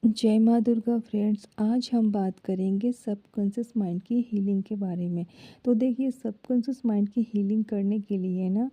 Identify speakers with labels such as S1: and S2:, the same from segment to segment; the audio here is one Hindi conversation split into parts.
S1: जय माँ दुर्गा फ्रेंड्स। आज हम बात करेंगे सबकॉन्शियस माइंड की हीलिंग के बारे में। तो देखिए, सबकॉन्शियस माइंड की हीलिंग करने के लिए ना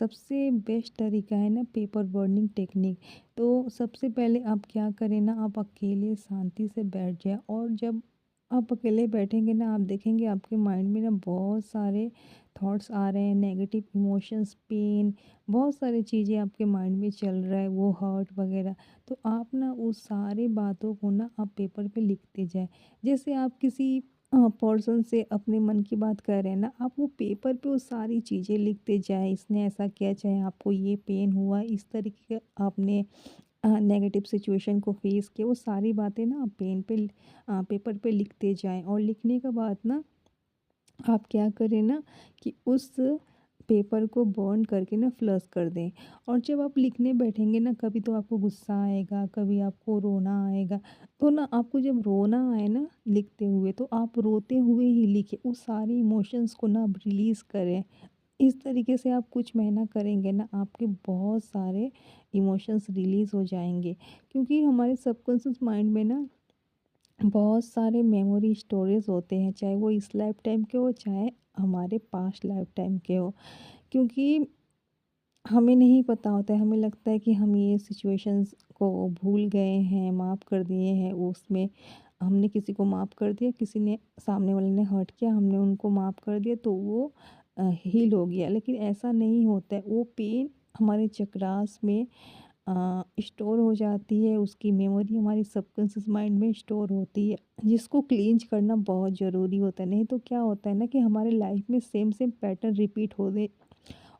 S1: सबसे बेस्ट तरीका है ना पेपर बर्निंग टेक्निक। तो सबसे पहले आप क्या करें ना, आप अकेले शांति से बैठ जाए, और जब आप अकेले बैठेंगे ना, आप देखेंगे आपके माइंड में ना बहुत सारे थॉट्स आ रहे हैं, नेगेटिव इमोशंस, पेन, बहुत सारी चीज़ें आपके माइंड में चल रहा है, वो हर्ट वगैरह। तो आप ना उस सारी बातों को ना आप पेपर पे लिखते जाएं। जैसे आप किसी पर्सन से अपने मन की बात कर रहे हैं ना, आप वो पेपर पे वो सारी चीज़ें लिखते जाएं। इसने ऐसा किया, चाहे आपको ये पेन हुआ, इस तरीके का आपने नेगेटिव सिचुएशन को फेस किया, वो सारी बातें ना आप पेपर पे लिखते जाएं। और लिखने के बाद ना आप क्या करें ना कि उस पेपर को बर्न करके ना फ्लश कर दें। और जब आप लिखने बैठेंगे ना, कभी तो आपको गुस्सा आएगा, कभी आपको रोना आएगा। तो ना आपको जब रोना आए ना लिखते हुए, तो आप रोते हुए ही लिखें, उस सारे इमोशंस को ना आप रिलीज़ करें। इस तरीके से आप कुछ महीना करेंगे ना, आपके बहुत सारे इमोशंस रिलीज़ हो जाएंगे। क्योंकि हमारे सबकॉन्शियस माइंड में ना बहुत सारे मेमोरी स्टोरेज होते हैं, चाहे वो इस लाइफ टाइम के हो, चाहे हमारे पास्ट लाइफ टाइम के हो। क्योंकि हमें नहीं पता होता है, हमें लगता है कि हम ये सिचुएशंस को भूल गए हैं, माफ़ कर दिए हैं। उसमें हमने किसी को माफ़ कर दिया, किसी ने, सामने वाले ने हर्ट किया, हमने उनको माफ़ कर दिया, तो वो हील हो गया। लेकिन ऐसा नहीं होता है, वो पेन हमारे चक्रास में स्टोर हो जाती है, उसकी मेमोरी हमारी सबकॉन्शियस माइंड में स्टोर होती है, जिसको क्लींज करना बहुत ज़रूरी होता है। नहीं तो क्या होता है ना कि हमारे लाइफ में सेम सेम पैटर्न रिपीट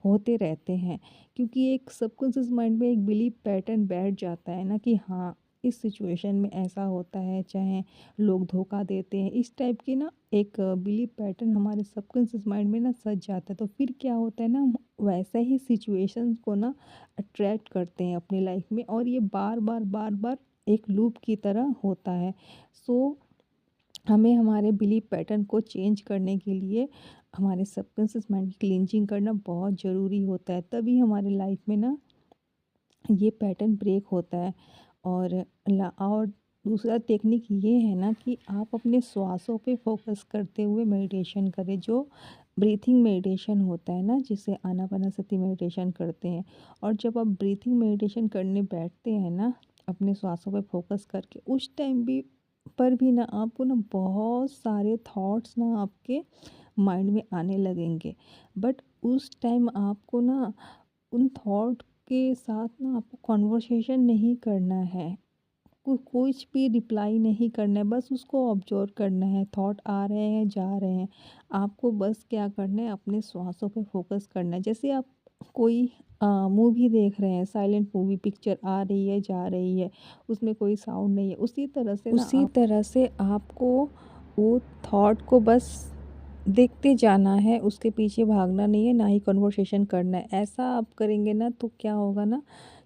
S1: होते रहते हैं। क्योंकि एक सबकॉन्शियस माइंड में एक बिलीव पैटर्न बैठ जाता है ना कि हाँ, इस सिचुएशन में ऐसा होता है, चाहे लोग धोखा देते हैं, इस टाइप की ना एक बिलीव पैटर्न हमारे सबकॉन्शियस माइंड में ना सज जाता है। तो फिर क्या होता है ना, हम वैसा ही सिचुएशंस को ना अट्रैक्ट करते हैं अपनी लाइफ में, और ये बार बार एक लूप की तरह होता है। सो हमें हमारे बिलीव पैटर्न को चेंज करने के लिए हमारे सबकॉन्शियस माइंड की क्लींजिंग करना बहुत ज़रूरी होता है। तभी हमारे लाइफ में ना ये पैटर्न ब्रेक होता है। और दूसरा टेक्निक ये है ना कि आप अपने श्वासों पे फोकस करते हुए मेडिटेशन करें, जो ब्रीथिंग मेडिटेशन होता है ना, जिसे आनापानासती मेडिटेशन कहते हैं। और जब आप ब्रीथिंग मेडिटेशन करने बैठते हैं ना, अपने श्वासों पे फोकस करके, उस टाइम भी पर भी ना आपको ना बहुत सारे थॉट्स ना आपके माइंड में आने लगेंगे। बट उस टाइम आपको ना उन थॉट के साथ ना आपको कन्वर्सेशन नहीं करना है, कुछ भी रिप्लाई नहीं करना है, बस उसको ऑब्जर्व करना है। थॉट आ रहे हैं, जा रहे हैं, आपको बस क्या करना है, अपने श्वासों पे फोकस करना है। जैसे आप कोई मूवी देख रहे हैं, साइलेंट मूवी, पिक्चर आ रही है, जा रही है, उसमें कोई साउंड नहीं है, उसी तरह से आपको वो थॉट को बस देखते जाना है, उसके पीछे भागना नहीं है, ना ही कन्वर्सेशन करना है। ऐसा आप करेंगे ना, तो क्या होगा ना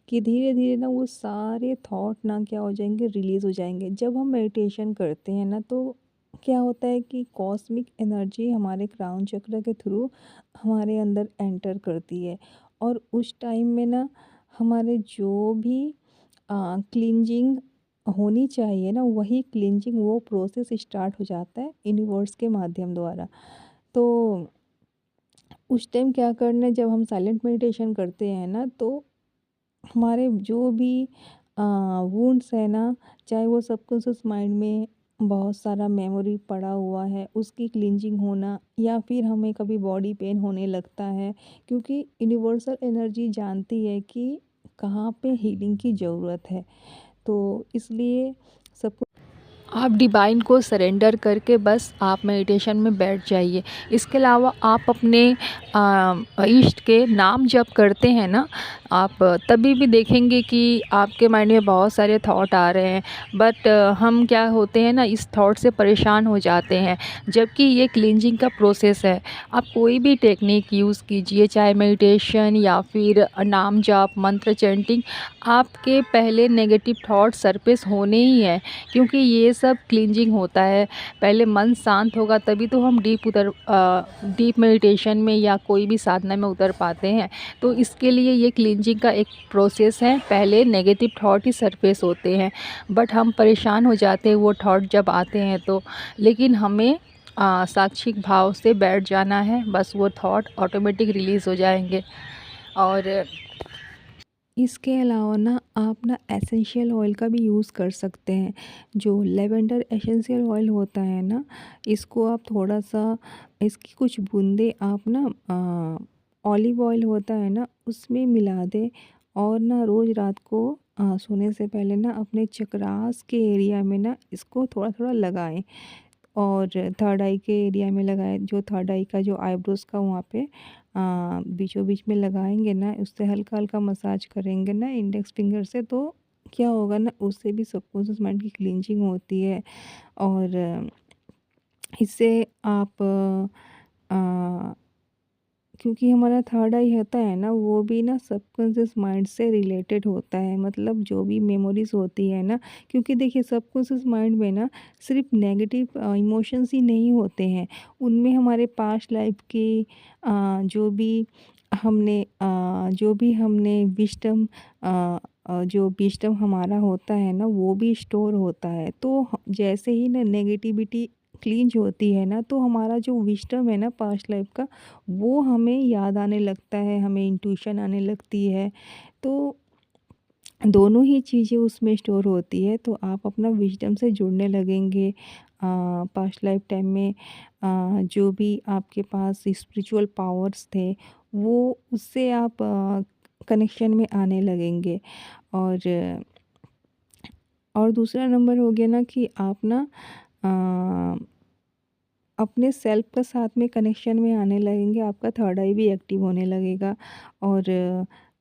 S1: कि धीरे धीरे ना वो सारे थॉट ना क्या हो जाएंगे, रिलीज़ हो जाएंगे। जब हम मेडिटेशन करते हैं ना, तो क्या होता है कि कॉस्मिक एनर्जी हमारे क्राउन चक्र के थ्रू हमारे अंदर एंटर करती है। और उस टाइम में ना हमारे जो भी क्लींजिंग होनी चाहिए ना, वही क्लींजिंग, वो प्रोसेस स्टार्ट हो जाता है यूनिवर्स के माध्यम द्वारा। तो उस टाइम क्या करना है, जब हम साइलेंट मेडिटेशन करते हैं ना, तो हमारे जो भी वुंड्स है ना, चाहे वो सबकॉन्शियस माइंड में बहुत सारा मेमोरी पड़ा हुआ है, उसकी क्लींजिंग होना, या फिर हमें कभी बॉडी पेन होने लगता है। क्योंकि यूनिवर्सल एनर्जी जानती है कि कहाँ पे हीलिंग की ज़रूरत है। तो इसलिए सब आप डिवाइन को सरेंडर करके बस आप मेडिटेशन में बैठ जाइए। इसके अलावा आप अपने इष्ट के नाम जप करते हैं ना, आप तभी भी देखेंगे कि आपके माइंड में बहुत सारे थॉट आ रहे हैं। बट हम क्या होते हैं ना, इस थॉट से परेशान हो जाते हैं, जबकि ये क्लींजिंग का प्रोसेस है। आप कोई भी टेक्निक यूज़ कीजिए, चाहे मेडिटेशन या फिर नाम जाप, मंत्र चैंटिंग, आपके पहले नेगेटिव थॉट सरफेस होने ही है। क्योंकि ये
S2: सब क्लींजिंग होता है। पहले मन शांत होगा तभी तो हम डीप मेडिटेशन में या कोई भी साधना में उतर पाते हैं। तो इसके लिए ये क्लींजिंग का एक प्रोसेस है। पहले नेगेटिव थॉट ही सरफेस होते हैं, बट हम परेशान हो जाते हैं वो थॉट जब आते हैं तो। लेकिन हमें सात्विक भाव से बैठ जाना है, बस वो थॉट ऑटोमेटिक रिलीज़ हो जाएंगे। और
S1: इसके अलावा ना आप ना एसेंशियल ऑयल का भी यूज़ कर सकते हैं। जो लेवेंडर एसेंशियल ऑयल होता है ना, इसको आप थोड़ा सा, इसकी कुछ बूंदे आप ना ऑलिव ऑयल होता है ना उसमें मिला दें, और ना रोज़ रात को सोने से पहले ना अपने चक्रास के एरिया में ना इसको थोड़ा थोड़ा लगाएं। और थर्ड आई के एरिया में लगाएं, जो थर्ड आई का जो आईब्रोज़ का वहाँ पे बीचों बीच में लगाएंगे ना, उससे हल्का हल्का मसाज करेंगे ना इंडेक्स फिंगर से, तो क्या होगा ना, उससे भी सबकॉन्शियस माइंड की क्लींजिंग होती है। और इससे आप क्योंकि हमारा थर्ड आई होता है ना, वो भी ना सबकॉन्शियस माइंड से रिलेटेड होता है, मतलब जो भी मेमोरीज होती है ना। क्योंकि देखिए सबकॉन्शियस माइंड में ना सिर्फ नेगेटिव इमोशंस ही नहीं होते हैं, उनमें हमारे पास्ट लाइफ की जो भी हमने विस्डम, जो विस्डम हमारा होता है ना वो भी स्टोर होता है। तो जैसे ही ना नेगेटिविटी क्लींज होती है ना, तो हमारा जो विस्डम है ना पास्ट लाइफ का, वो हमें याद आने लगता है, हमें इंट्यूशन आने लगती है। तो दोनों ही चीज़ें उसमें स्टोर होती है, तो आप अपना विजडम से जुड़ने लगेंगे। पास्ट लाइफ टाइम में जो भी आपके पास स्पिरिचुअल पावर्स थे, वो उससे आप कनेक्शन में आने लगेंगे। और दूसरा नंबर हो गया ना कि आप ना अपने सेल्फ के साथ में कनेक्शन में आने लगेंगे, आपका थर्ड आई भी एक्टिव होने लगेगा। और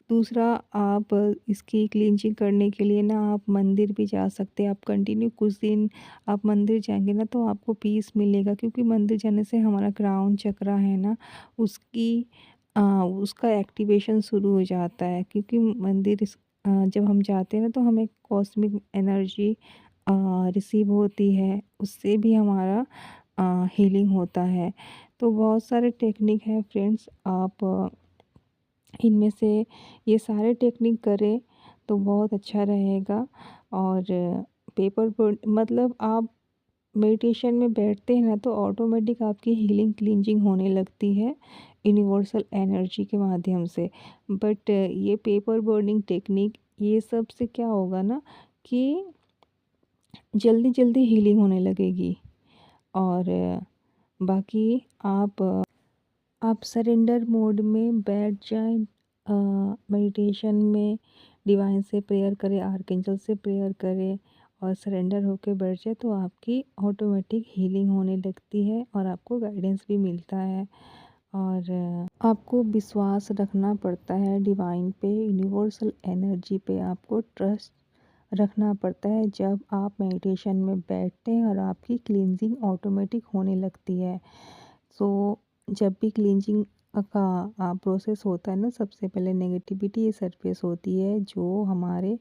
S1: दूसरा, आप इसकी क्लींजिंग करने के लिए ना आप मंदिर भी जा सकते हैं। आप कंटिन्यू कुछ दिन आप मंदिर जाएंगे ना, तो आपको पीस मिलेगा, क्योंकि मंदिर जाने से हमारा क्राउन चक्रा है ना, उसकी उसका एक्टिवेशन शुरू हो जाता है। क्योंकि जब हम जाते हैं ना, तो हमें कॉस्मिक एनर्जी रिसीव होती है, उससे भी हमारा हीलिंग होता है। तो बहुत सारे टेक्निक हैं फ्रेंड्स, आप इनमें से ये सारे टेक्निक करें तो बहुत अच्छा रहेगा। और पेपर पर मतलब आप मेडिटेशन में बैठते हैं ना, तो ऑटोमेटिक आपकी हीलिंग क्लींजिंग होने लगती है यूनिवर्सल एनर्जी के माध्यम से। बट ये पेपर बर्निंग टेक्निक, ये सब से क्या होगा ना कि जल्दी जल्दी हीलिंग होने लगेगी। और बाकी आप सरेंडर मोड में बैठ जाएं, मेडिटेशन में डिवाइन से प्रेयर करें, आर्कएंजल से प्रेयर करें, और सरेंडर होके बैठ जाए, तो आपकी ऑटोमेटिक हीलिंग होने लगती है और आपको गाइडेंस भी मिलता है। और आपको विश्वास रखना पड़ता है डिवाइन पे, यूनिवर्सल एनर्जी पे आपको ट्रस्ट रखना पड़ता है जब आप मेडिटेशन में बैठते हैं और आपकी क्लींजिंग ऑटोमेटिक होने लगती है। सो जब भी क्लींजिंग का प्रोसेस होता है ना, सबसे पहले नेगेटिविटी सरफेस होती है, जो हमारे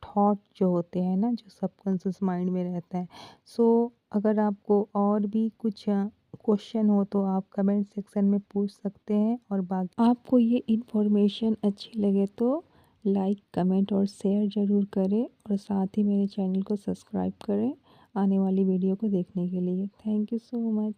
S1: थॉट जो होते हैं ना, जो सबकॉन्शियस माइंड में रहता है। सो अगर आपको और भी कुछ क्वेश्चन हो तो आप कमेंट सेक्शन में पूछ सकते हैं। और बाकी आपको ये इन्फॉर्मेशन अच्छी लगे तो लाइक, कमेंट और शेयर ज़रूर करें, और साथ ही मेरे चैनल को सब्सक्राइब करें आने वाली वीडियो को देखने के लिए। Thank you so much.